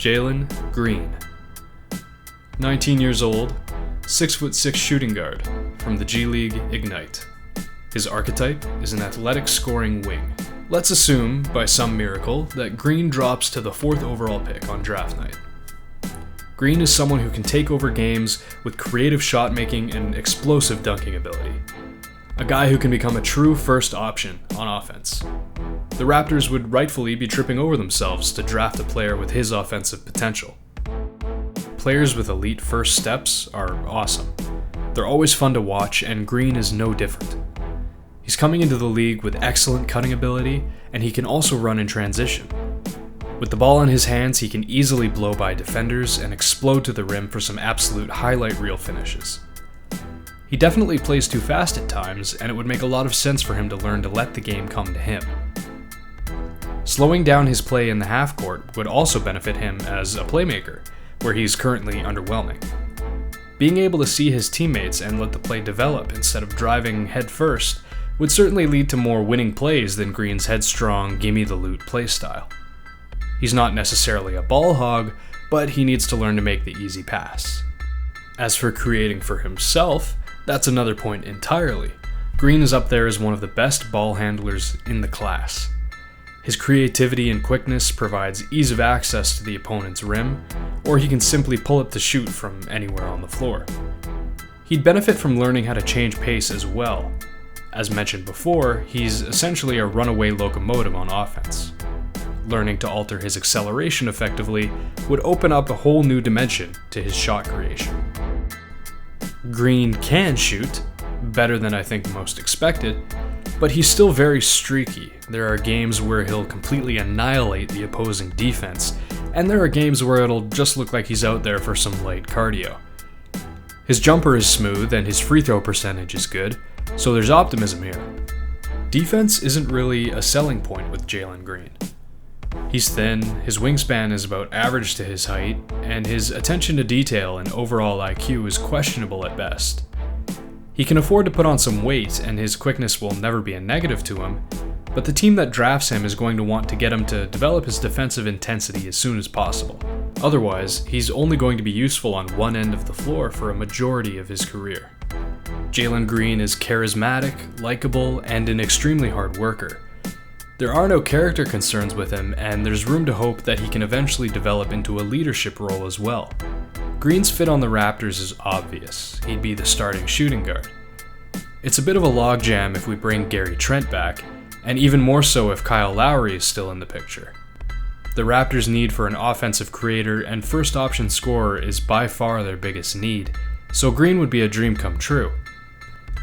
Jalen Green. 19 years old, 6'6" shooting guard from the G League Ignite. His archetype is an athletic scoring wing. Let's assume, by some miracle, that Green drops to the 4th overall pick on draft night. Green is someone who can take over games with creative shot making and explosive dunking ability. A guy who can become a true first option on offense. The Raptors would rightfully be tripping over themselves to draft a player with his offensive potential. Players with elite first steps are awesome. They're always fun to watch, and Green is no different. He's coming into the league with excellent cutting ability, and he can also run in transition. With the ball in his hands, he can easily blow by defenders and explode to the rim for some absolute highlight reel finishes. He definitely plays too fast at times, and it would make a lot of sense for him to learn to let the game come to him. Slowing down his play in the half court would also benefit him as a playmaker, where he's currently underwhelming. Being able to see his teammates and let the play develop instead of driving head first would certainly lead to more winning plays than Green's headstrong, gimme the loot playstyle. He's not necessarily a ball hog, but he needs to learn to make the easy pass. As for creating for himself, that's another point entirely. Green is up there as one of the best ball handlers in the class. His creativity and quickness provides ease of access to the opponent's rim, or he can simply pull up to shoot from anywhere on the floor. He'd benefit from learning how to change pace as well. As mentioned before, he's essentially a runaway locomotive on offense. Learning to alter his acceleration effectively would open up a whole new dimension to his shot creation. Green can shoot, better than I think most expected, but he's still very streaky. There are games where he'll completely annihilate the opposing defense, and there are games where it'll just look like he's out there for some light cardio. His jumper is smooth and his free throw percentage is good, so there's optimism here. Defense isn't really a selling point with Jalen Green. He's thin, his wingspan is about average to his height, and his attention to detail and overall IQ is questionable at best. He can afford to put on some weight, and his quickness will never be a negative to him, but the team that drafts him is going to want to get him to develop his defensive intensity as soon as possible. Otherwise, he's only going to be useful on one end of the floor for a majority of his career. Jalen Green is charismatic, likable, and an extremely hard worker. There are no character concerns with him, and there's room to hope that he can eventually develop into a leadership role as well. Green's fit on the Raptors is obvious. He'd be the starting shooting guard. It's a bit of a logjam if we bring Gary Trent back, and even more so if Kyle Lowry is still in the picture. The Raptors' need for an offensive creator and first option scorer is by far their biggest need, so Green would be a dream come true.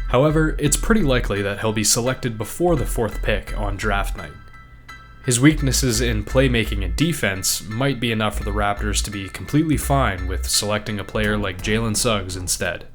However, it's pretty likely that he'll be selected before the 4th pick on draft night. His weaknesses in playmaking and defense might be enough for the Raptors to be completely fine with selecting a player like Jalen Suggs instead.